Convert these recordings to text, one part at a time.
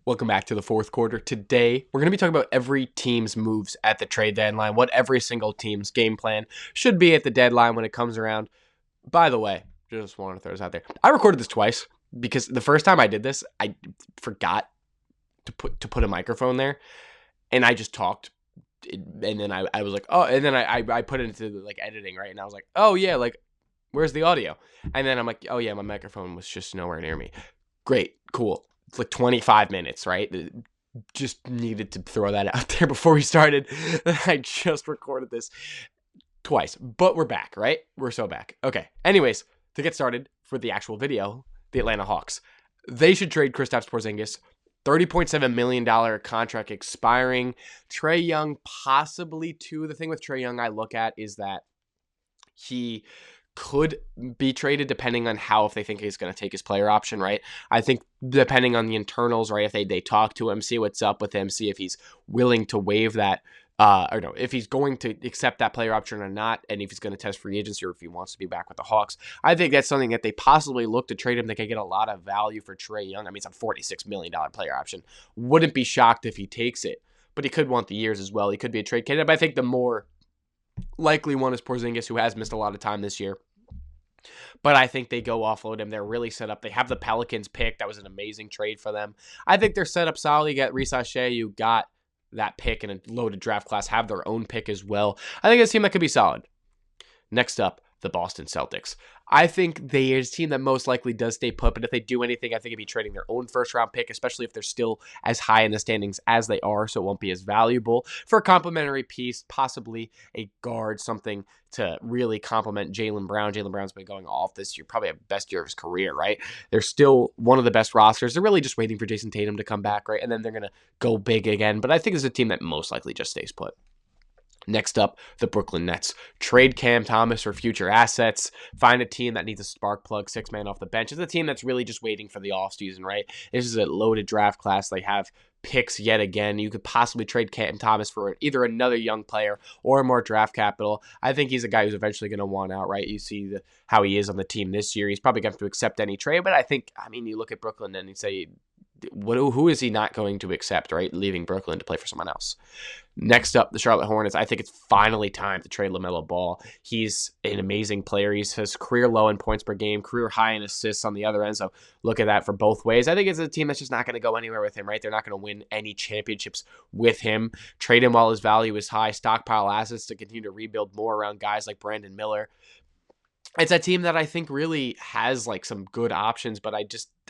Welcome back to the fourth quarter. Today, we're going to be talking about every team's moves at the trade deadline, what every single team's game plan should be at the deadline when it comes around. By the way, just want to throw this out there. I recorded this twice because the first time I did this, I forgot to put a microphone there, and I just talked. And then I was like, oh, and then I put it into like editing, right? And I was like, oh yeah, like where's the audio? And then I'm like, oh yeah, my microphone was just nowhere near me. Great, cool. It's like 25 minutes, right? Just needed to throw that out there before we started. I just recorded this twice, but we're back, right? We're so back. Okay. Anyways, to get started for the actual video, the Atlanta Hawks. They should trade Kristaps Porzingis. $30.7 million contract expiring. Trae Young possibly too. The thing with Trae Young I look at is that he could be traded depending on if they think he's going to take his player option, right? I think depending on the internals, right, if they talk to him, see what's up with him, see if he's willing to waive that, or no, if he's going to accept that player option or not, and if he's going to test free agency or if he wants to be back with the Hawks. I think that's something that they possibly look to trade him. They could get a lot of value for Trae Young. I mean, it's a $46 million player option. Wouldn't be shocked if he takes it, but he could want the years as well. He could be a trade candidate, but I think the more likely one is Porzingis, who has missed a lot of time this year. But I think they go offload him. They're really set up. They have the Pelicans pick. That was an amazing trade for them. I think they're set up solid. You got Reese Shea. You got that pick in a loaded draft class. Have their own pick as well. I think it's a team that could be solid. Next up, the Boston Celtics. I think they're a team that most likely does stay put, but if they do anything, I think it'd be trading their own first-round pick, especially if they're still as high in the standings as they are, so it won't be as valuable. For a complementary piece, possibly a guard, something to really complement Jaylen Brown. Jaylen Brown's been going off this year, probably the best year of his career, right? They're still one of the best rosters. They're really just waiting for Jason Tatum to come back, right? And then they're going to go big again, but I think it's a team that most likely just stays put. Next up, the Brooklyn Nets. Trade Cam Thomas for future assets. Find a team that needs a spark plug, six-man off the bench. It's a team that's really just waiting for the offseason, right? This is a loaded draft class. They have picks yet again. You could possibly trade Cam Thomas for either another young player or more draft capital. I think he's a guy who's eventually going to want out, right? You see how he is on the team this year. He's probably going to have to accept any trade, but you look at Brooklyn and you say, who is he not going to accept, right? Leaving Brooklyn to play for someone else. Next up, the Charlotte Hornets. I think it's finally time to trade LaMelo Ball. He's an amazing player. He's his career low in points per game, career high in assists on the other end. So look at that for both ways. I think it's a team that's just not going to go anywhere with him, right? They're not going to win any championships with him. Trade him while his value is high. Stockpile assets to continue to rebuild more around guys like Brandon Miller. It's a team that I think really has like some good options, but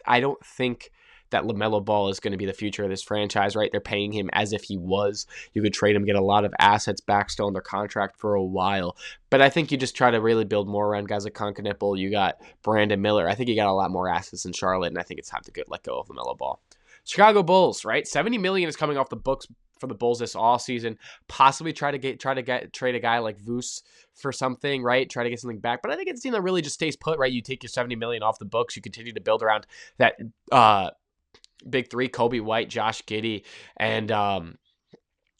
I don't think that LaMelo Ball is going to be the future of this franchise, right? They're paying him as if he was. You could trade him, get a lot of assets back still in their contract for a while. But I think you just try to really build more around guys like Concanipple. You got Brandon Miller. I think you got a lot more assets in Charlotte, and I think it's time to let go of LaMelo Ball. Chicago Bulls, right? $70 million is coming off the books for the Bulls this offseason. Possibly try to trade a guy like Vus for something, right? Try to get something back. But I think it's a team that really just stays put, right? You take your $70 million off the books. You continue to build around that big three, Kobe White, Josh Giddey, and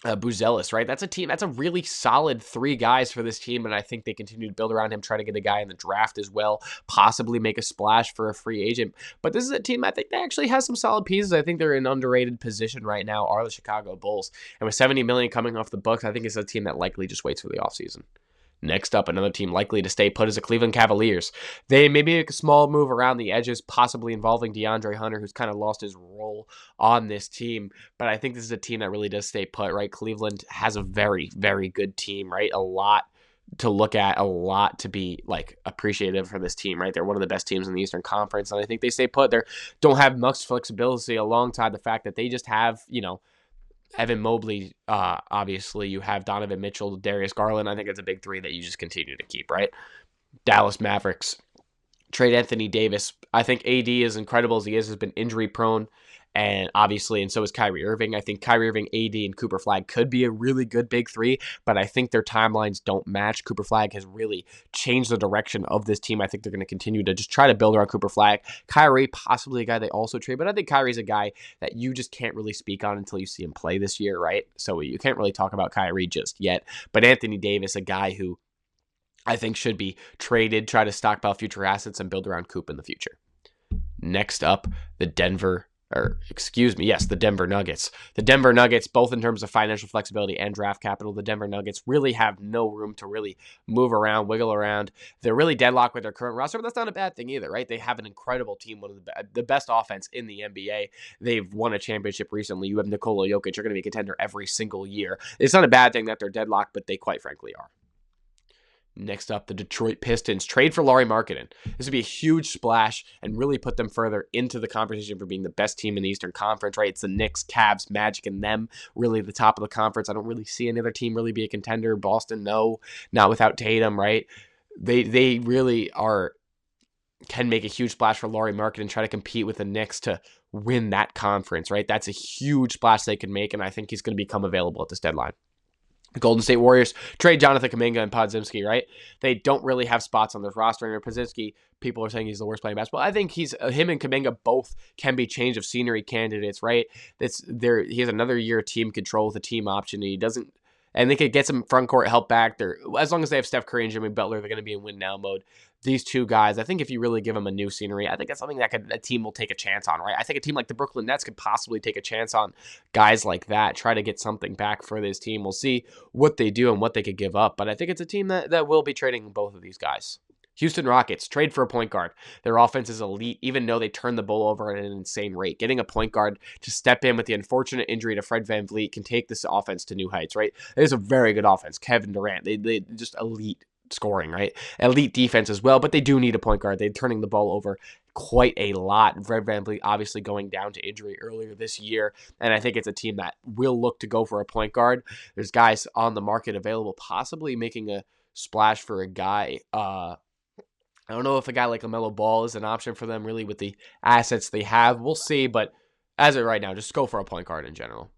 Buzelis, right? That's a really solid three guys for this team, and I think they continue to build around him, try to get a guy in the draft as well, possibly make a splash for a free agent. But this is a team I think that actually has some solid pieces. I think they're in an underrated position right now, are the Chicago Bulls. And with $70 million coming off the books, I think it's a team that likely just waits for the offseason. Next up, another team likely to stay put is the Cleveland Cavaliers. They maybe make a small move around the edges, possibly involving DeAndre Hunter, who's kind of lost his role on this team. But I think this is a team that really does stay put, right? Cleveland has a very, very good team, right? A lot to look at, a lot to be appreciative for this team, right? They're one of the best teams in the Eastern Conference, and I think they stay put. They don't have much flexibility alongside the fact that they just have, Evan Mobley, obviously. You have Donovan Mitchell, Darius Garland. I think it's a big three that you just continue to keep, right? Dallas Mavericks. Trade Anthony Davis. I think AD, as incredible as he is, has been injury prone. And so is Kyrie Irving. I think Kyrie Irving, AD, and Cooper Flag could be a really good big three, but I think their timelines don't match. Cooper Flag has really changed the direction of this team. I think they're going to continue to just try to build around Cooper Flag. Kyrie, possibly a guy they also trade, but I think Kyrie's a guy that you just can't really speak on until you see him play this year, right? So you can't really talk about Kyrie just yet. But Anthony Davis, a guy who I think should be traded, try to stockpile future assets, and build around Coop in the future. Next up, the Denver the Denver Nuggets. The Denver Nuggets, both in terms of financial flexibility and draft capital, the Denver Nuggets really have no room to really move around, wiggle around. They're really deadlocked with their current roster, but that's not a bad thing either, right? They have an incredible team, one of the best offense in the NBA. They've won a championship recently. You have Nikola Jokic. You're going to be a contender every single year. It's not a bad thing that they're deadlocked, but they quite frankly are. Next up, the Detroit Pistons trade for Lauri Markkanen. This would be a huge splash and really put them further into the conversation for being the best team in the Eastern Conference, right? It's the Knicks, Cavs, Magic, and them really the top of the conference. I don't really see any other team really be a contender. Boston, no, not without Tatum, right? They really can make a huge splash for Lauri Markkanen and try to compete with the Knicks to win that conference, right? That's a huge splash they can make, and I think he's going to become available at this deadline. The Golden State Warriors trade Jonathan Kuminga and Podzimski, right? They don't really have spots on their roster. And Podzimski, people are saying he's the worst playing basketball. I think him and Kuminga both can be change of scenery candidates, right? He has another year of team control with a team option. And they could get some front court help back. As long as they have Steph Curry and Jimmy Butler, they're going to be in win now mode. These two guys, I think if you really give them a new scenery, I think that's something that a team will take a chance on, right? I think a team like the Brooklyn Nets could possibly take a chance on guys like that, try to get something back for this team. We'll see what they do and what they could give up, but I think it's a team that will be trading both of these guys. Houston Rockets trade for a point guard. Their offense is elite, even though they turn the ball over at an insane rate. Getting a point guard to step in with the unfortunate injury to Fred VanVleet can take this offense to new heights, right? It is a very good offense. Kevin Durant, they just elite scoring, right? Elite defense as well, but they do need a point guard. They're turning the ball over quite a lot. Fred VanVleet obviously going down to injury earlier this year, and I think it's a team that will look to go for a point guard. There's guys on the market available, possibly making a splash for a guy. I don't know if a guy like LaMelo Ball is an option for them, really, with the assets they have. We'll see, but as of right now, just go for a point guard in general.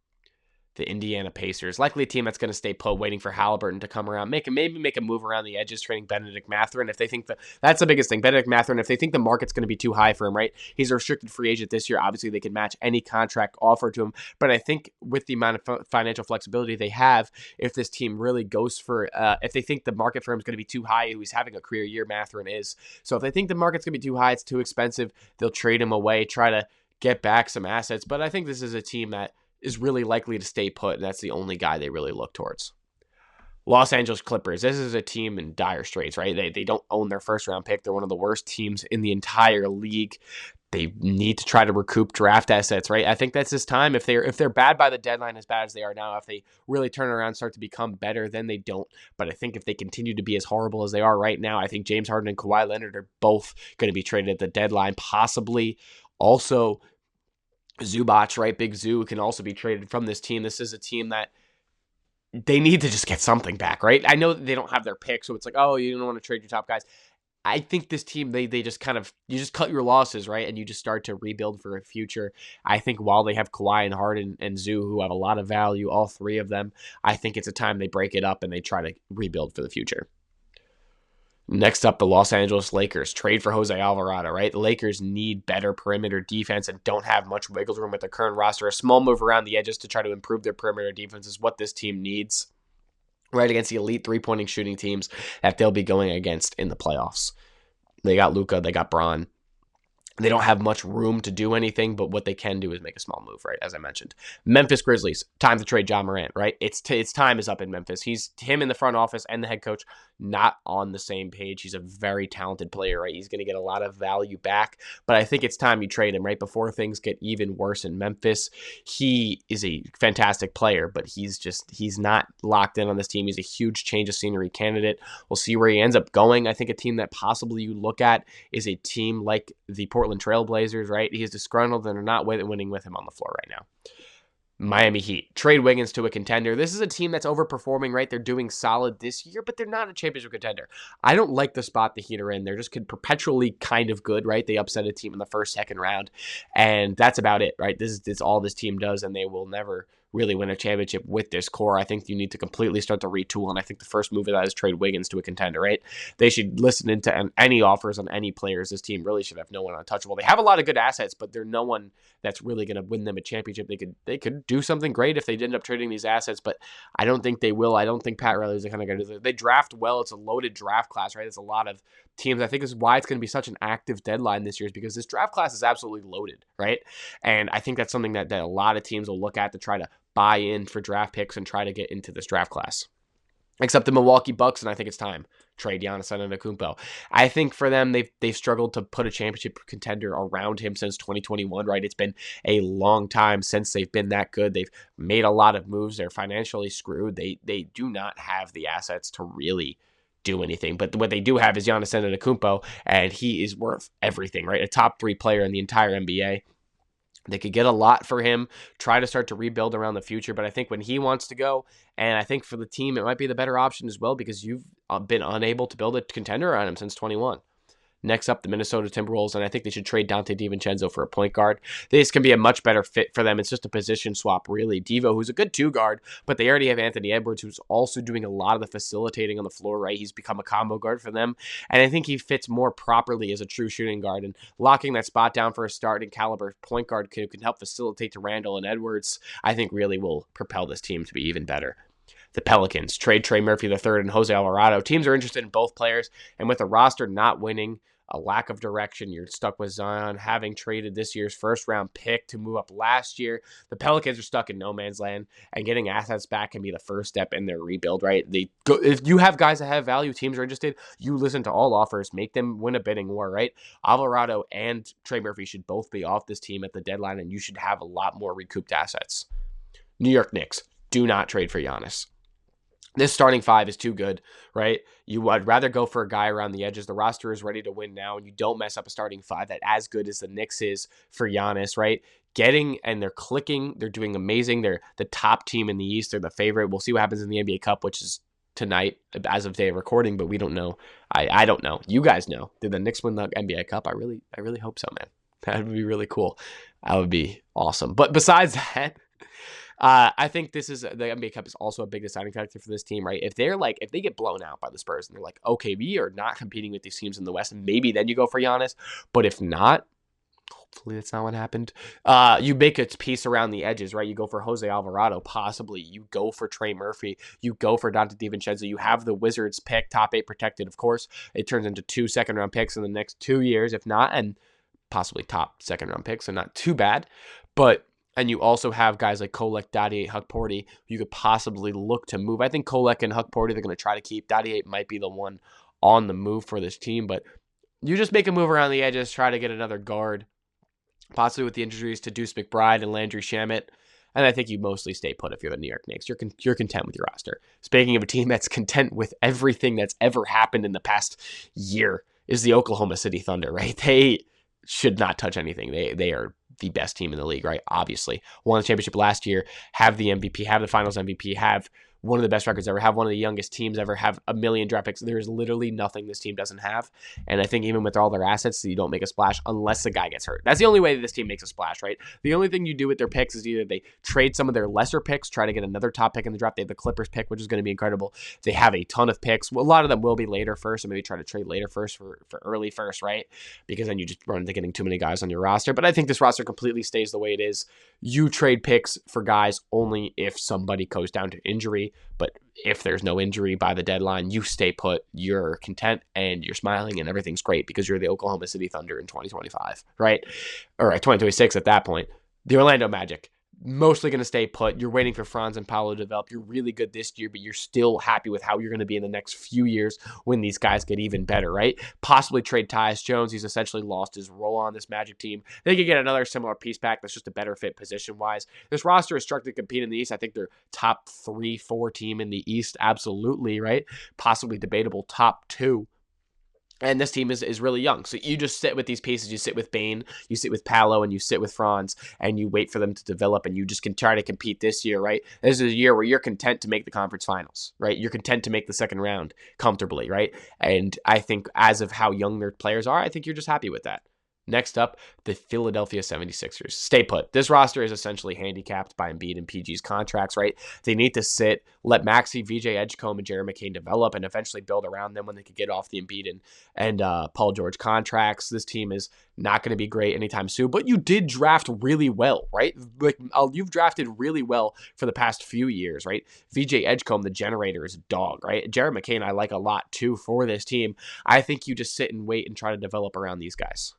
The Indiana Pacers, likely a team that's going to stay put, waiting for Halliburton to come around, maybe make a move around the edges, trading Benedict Mathurin. If they think that's the biggest thing, Benedict Mathurin, if they think the market's going to be too high for him, right? He's a restricted free agent this year. Obviously, they can match any contract offered to him, but I think with the amount of financial flexibility they have, if this team really goes for, if they think the market for him is going to be too high, he's having a career year, Mathurin is. So if they think the market's going to be too high, it's too expensive, they'll trade him away, try to get back some assets. But I think this is a team that is really likely to stay put, and that's the only guy they really look towards. Los Angeles Clippers. This is a team in dire straits, right? They don't own their first-round pick. They're one of the worst teams in the entire league. They need to try to recoup draft assets, right? I think that's this time. If they're bad by the deadline, as bad as they are now, if they really turn around and start to become better, then they don't. But I think if they continue to be as horrible as they are right now, I think James Harden and Kawhi Leonard are both going to be traded at the deadline, possibly also Zubac, right? Big Zoo can also be traded from this team. This is a team that they need to just get something back, right? I know that they don't have their pick, so it's like, oh, you don't want to trade your top guys. I think this team, they just kind of, you just cut your losses, right? And you just start to rebuild for a future. I think while they have Kawhi and Harden and Zoo, who have a lot of value, all three of them, I think it's a time they break it up and they try to rebuild for the future. Next up, the Los Angeles Lakers trade for Jose Alvarado, right? The Lakers need better perimeter defense and don't have much wiggle room with their current roster. A small move around the edges to try to improve their perimeter defense is what this team needs, right, against the elite three-pointing shooting teams that they'll be going against in the playoffs. They got Luka, they got Bron. They don't have much room to do anything, but what they can do is make a small move, right? As I mentioned. Memphis Grizzlies, time to trade John Morant, right? Its time is up in Memphis. Him in the front office and the head coach not on the same page. He's a very talented player, right? He's going to get a lot of value back, but I think it's time you trade him, right? Before things get even worse in Memphis. He is a fantastic player, but he's not locked in on this team. He's a huge change of scenery candidate. We'll see where he ends up going. I think a team that possibly you look at is a team like the Portland Trail Blazers, right? He is disgruntled and are not winning with him on the floor right now. Miami Heat, trade Wiggins to a contender. This is a team that's overperforming, right? They're doing solid this year, but they're not a championship contender. I don't like the spot the Heat are in. They're just perpetually kind of good, right? They upset a team in the first, second round, and that's about it, right? This is all this team does, and they will never really win a championship with this core. I think you need to completely start to retool, and I think the first move of that is trade Wiggins to a contender, right? They should listen into any offers on any players. This team really should have no one untouchable. They have a lot of good assets, but they're no one that's really going to win them a championship. They could do something great if they end up trading these assets, but I don't think they will. I don't think Pat Riley's the kind of guy to do that. They draft well. It's a loaded draft class, right? There's a lot of teams. I think is why it's going to be such an active deadline this year, is because this draft class is absolutely loaded, right? And I think that's something that a lot of teams will look at to try to buy in for draft picks and try to get into this draft class. Except the Milwaukee Bucks, and I think it's time. Trade Giannis Antetokounmpo. I think for them, they've struggled to put a championship contender around him since 2021, right? It's been a long time since they've been that good. They've made a lot of moves. They're financially screwed. They do not have the assets to really do anything. But what they do have is Giannis Antetokounmpo, and he is worth everything, right? A top 3 player in the entire NBA. They could get a lot for him, try to start to rebuild around the future. But I think when he wants to go, and I think for the team, it might be the better option as well, because you've been unable to build a contender around him since 21. Next up, the Minnesota Timberwolves, and I think they should trade Dante DiVincenzo for a point guard. This can be a much better fit for them. It's just a position swap, really. Devo, who's a good 2 guard, but they already have Anthony Edwards, who's also doing a lot of the facilitating on the floor, right? He's become a combo guard for them, and I think he fits more properly as a true shooting guard, and locking that spot down for a starting caliber point guard who can help facilitate to Randall and Edwards, I think really will propel this team to be even better. The Pelicans trade Trey Murphy III and Jose Alvarado. Teams are interested in both players, and with the roster not winning, a lack of direction, you're stuck with Zion having traded this year's first-round pick to move up last year. The Pelicans are stuck in no man's land, and getting assets back can be the first step in their rebuild, right? If you have guys that have value, teams are interested, you listen to all offers, make them win a bidding war, right? Alvarado and Trey Murphy should both be off this team at the deadline, and you should have a lot more recouped assets. New York Knicks, do not trade for Giannis. This starting 5 is too good, right? I'd rather go for a guy around the edges. The roster is ready to win now, and you don't mess up a starting 5 that as good as the Knicks is for Giannis, right? They're clicking. They're doing amazing. They're the top team in the East. They're the favorite. We'll see what happens in the NBA Cup, which is tonight as of day of recording, but we don't know. I don't know. You guys know. Did the Knicks win the NBA Cup? I really hope so, man. That would be really cool. That would be awesome. But besides that, I think the NBA Cup is also a big deciding factor for this team, right? If they get blown out by the Spurs and they're like, okay, we are not competing with these teams in the West, and maybe then you go for Giannis. But if not, hopefully that's not what happened. You make a piece around the edges, right? You go for Jose Alvarado, possibly. You go for Trey Murphy. You go for Dante DiVincenzo. You have the Wizards pick, top 8 protected, of course. It turns into 2 second-round picks in the next 2 years, if not, and possibly top second-round picks, so not too bad. And you also have guys like Kolek, Dadier, Huck-Porty, you could possibly look to move. I think Kolek and Huck-Porty they're going to try to keep. Dadier might be the one on the move for this team, but you just make a move around the edges, try to get another guard, possibly with the injuries to Deuce McBride and Landry Shamet. And I think you mostly stay put if you're the New York Knicks. You're content with your roster. Speaking of a team that's content with everything that's ever happened in the past year is the Oklahoma City Thunder, right? They should not touch anything. They are the best team in the league, right? Obviously. Won the championship last year, have the MVP, have the finals MVP, have one of the best records ever, have one of the youngest teams ever, have a million draft picks. There's literally nothing this team doesn't have. And I think even with all their assets, you don't make a splash unless the guy gets hurt. That's the only way that this team makes a splash, right? The only thing you do with their picks is either they trade some of their lesser picks, try to get another top pick in the draft. They have the Clippers pick, which is going to be incredible. They have a ton of picks. Well, a lot of them will be later first, so maybe try to trade later first for early first, right? Because then you just run into getting too many guys on your roster. But I think this roster completely stays the way it is. You trade picks for guys only if somebody goes down to injury, but if there's no injury by the deadline, you stay put, you're content, and you're smiling, and everything's great because you're the Oklahoma City Thunder in 2025, right? Or 2026 at that point. The Orlando Magic, mostly going to stay put. You're waiting for Franz and Paolo to develop. You're really good this year, but you're still happy with how you're going to be in the next few years when these guys get even better, right? Possibly trade Tyus Jones. He's essentially lost his role on this Magic team. They could get another similar piece back that's just a better fit position-wise. This roster is structured to compete in the East. I think they're top 3-4 team in the East, absolutely, right? Possibly debatable top 2. And this team is really young. So you just sit with these pieces. You sit with Bane, you sit with Paolo, and you sit with Franz, and you wait for them to develop, and you just can try to compete this year, right? This is a year where you're content to make the conference finals, right? You're content to make the second round comfortably, right? And I think as of how young their players are, I think you're just happy with that. Next up, the Philadelphia 76ers. Stay put. This roster is essentially handicapped by Embiid and PG's contracts, right? They need to sit, let Maxey, VJ Edgecombe, and Jerry McCain develop and eventually build around them when they could get off the Embiid and Paul George contracts. This team is not going to be great anytime soon, but you did draft really well, right? Like you've drafted really well for the past few years, right? VJ Edgecombe, the generator, is a dog, right? Jerry McCain, I like a lot too for this team. I think you just sit and wait and try to develop around these guys.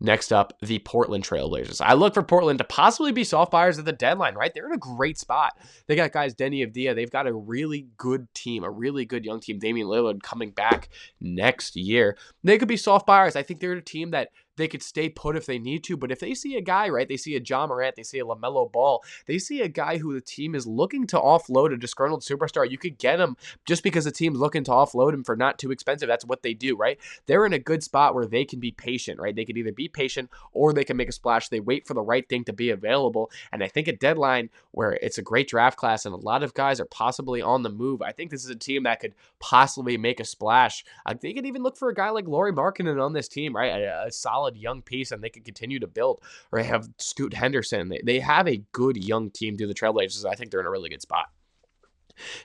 Next up, the Portland Trail Blazers. I look for Portland to possibly be soft buyers at the deadline, right? They're in a great spot. They got guys Denny Avdia. They've got a really good team, a really good young team. Damian Lillard coming back next year. They could be soft buyers. I think they're a team that they could stay put if they need to, but if they see a guy, right, they see a Ja Morant, they see a LaMelo Ball, they see a guy who the team is looking to offload, a disgruntled superstar, you could get him just because the team's looking to offload him for not too expensive. That's what they do, right? They're in a good spot where they can be patient, right? They could either be patient or they can make a splash. They wait for the right thing to be available, and I think a deadline where it's a great draft class and a lot of guys are possibly on the move, I think this is a team that could possibly make a splash. They could even look for a guy like Lauri Markkanen on this team, right? A solid young piece, and they could continue to build. Or they have Scoot Henderson. They have a good young team through the Trailblazers. I think they're in a really good spot.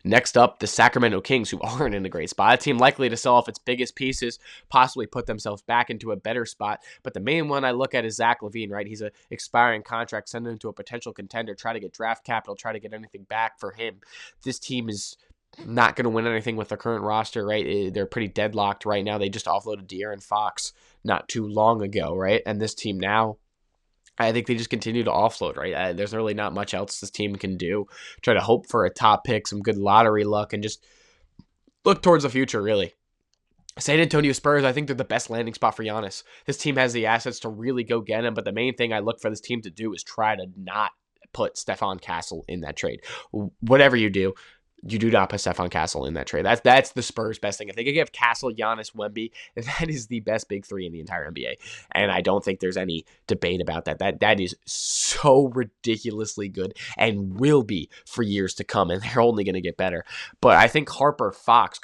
Next up, the Sacramento Kings, who aren't in a great spot. A team likely to sell off its biggest pieces, possibly put themselves back into a better spot. But the main one I look at is Zach LaVine, right? He's an expiring contract, send him to a potential contender, try to get draft capital, try to get anything back for him. This team is not going to win anything with the current roster, right? They're pretty deadlocked right now. They just offloaded De'Aaron Fox not too long ago, right? And this team now, I think they just continue to offload, right? There's really not much else this team can do. Try to hope for a top pick, some good lottery luck, and just look towards the future, really. San Antonio Spurs, I think they're the best landing spot for Giannis. This team has the assets to really go get him, but the main thing I look for this team to do is try to not put Stephon Castle in that trade. Whatever you do not put Stephon Castle in that trade. That's the Spurs' best thing. If they could give Castle, Giannis, Wemby, that is the best big three in the entire NBA. And I don't think there's any debate about that. That is so ridiculously good and will be for years to come. And they're only going to get better. But I think Harper, Fox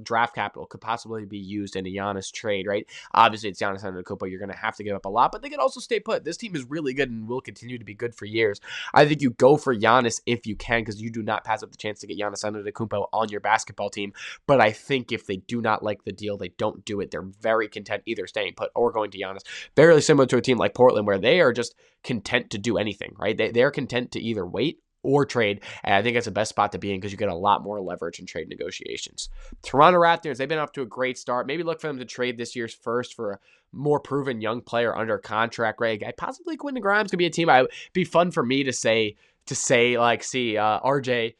draft capital could possibly be used in a Giannis trade, right? Obviously, it's Giannis Antetokounmpo. You're going to have to give up a lot, but they could also stay put. This team is really good and will continue to be good for years. I think you go for Giannis if you can, because you do not pass up the chance to get Giannis Antetokounmpo on your basketball team. But I think if they do not like the deal, they don't do it. They're very content either staying put or going to Giannis. Very similar to a team like Portland, where they are just content to do anything, right? They're content to either wait or trade, and I think it's the best spot to be in because you get a lot more leverage in trade negotiations. Toronto Raptors, they've been off to a great start. Maybe look for them to trade this year's first for a more proven young player under contract, right? Possibly Quentin Grimes could be a team. It'd be fun for me to see RJ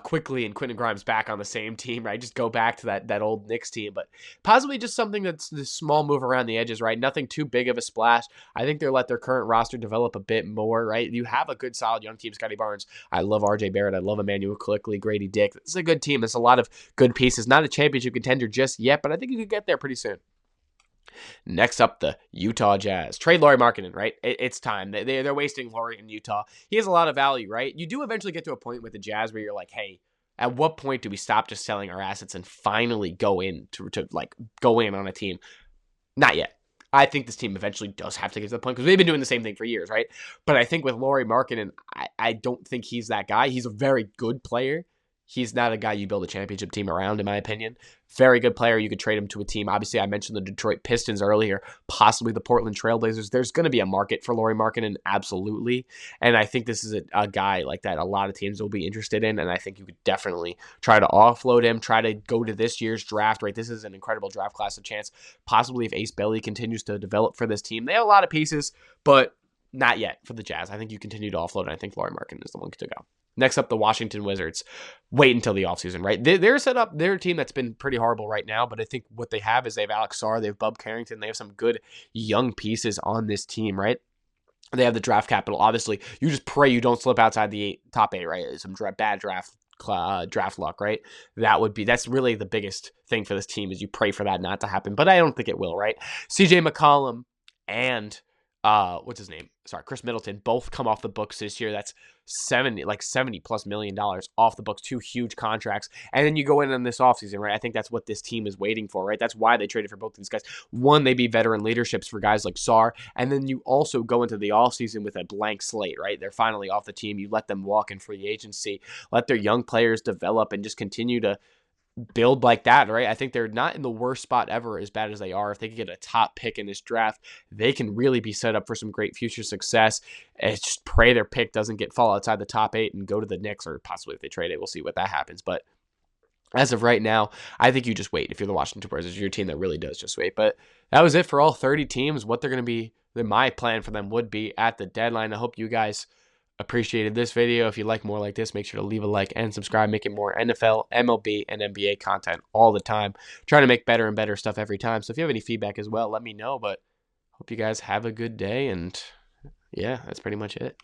Quickly and Quentin Grimes back on the same team, right? Just go back to that old Knicks team, but possibly just something that's this small move around the edges, right? Nothing too big of a splash. I think they'll let their current roster develop a bit more, right? You have a good, solid young team. Scotty Barnes. I love RJ Barrett. I love Emmanuel Quickly, Grady Dick. This is a good team. There's a lot of good pieces. Not a championship contender just yet, but I think you could get there pretty soon. Next up, the Utah Jazz. Trade Lauri Markkanen, right? It's time. They're wasting Lauri in Utah. He has a lot of value, right? You do eventually get to a point with the Jazz where you're like, hey, at what point do we stop just selling our assets and finally go in on a team? Not yet. I think this team eventually does have to get to the point because they've been doing the same thing for years, right? But I think with Lauri Markkanen, I don't think he's that guy. He's a very good player. He's not a guy you build a championship team around, in my opinion. Very good player. You could trade him to a team. Obviously, I mentioned the Detroit Pistons earlier, possibly the Portland Trailblazers. There's going to be a market for Lauri Markkanen, absolutely. And I think this is a guy like that a lot of teams will be interested in, and I think you could definitely try to offload him, try to go to this year's draft, right? This is an incredible draft class of chance. Possibly if Ace Bailey continues to develop for this team. They have a lot of pieces, but not yet for the Jazz. I think you continue to offload, and I think Lauri Markkanen is the one to go. Next up, the Washington Wizards. Wait until the offseason, right? They're set up. They're a team that's been pretty horrible right now, but I think what they have is they have Alex Sarr, they have Bub Carrington, they have some good young pieces on this team, right? They have the draft capital. Obviously, you just pray you don't slip outside the top 8, right? Some bad draft luck, right? That's really the biggest thing for this team is you pray for that not to happen, but I don't think it will, right? CJ McCollum and what's his name? Sorry, Chris Middleton, both come off the books this year. That's $70+ million off the books, 2 huge contracts. And then you go in this offseason, right? I think that's what this team is waiting for, right? That's why they traded for both these guys. One, they be veteran leaderships for guys like Sarr. And then you also go into the offseason with a blank slate, right? They're finally off the team. You let them walk in free agency, let their young players develop and just continue to build like that, right? I think they're not in the worst spot ever, as bad as they are. If they could get a top pick in this draft, they can really be set up for some great future success. It's just pray their pick doesn't fall outside the top 8 and go to the Knicks, or possibly if they trade it, we'll see what that happens. But as of right now, I think you just wait. If you're the Washington Wizards, you're a team that really does just wait. But that was it for all 30 teams. What they're going to be, my plan for them would be at the deadline. I hope you guys appreciated this video. If you like more like this, make sure to leave a like and subscribe. Making more NFL, MLB, and NBA content all the time. Trying to make better and better stuff every time. So if you have any feedback as well, let me know. But hope you guys have a good day. And yeah, that's pretty much it.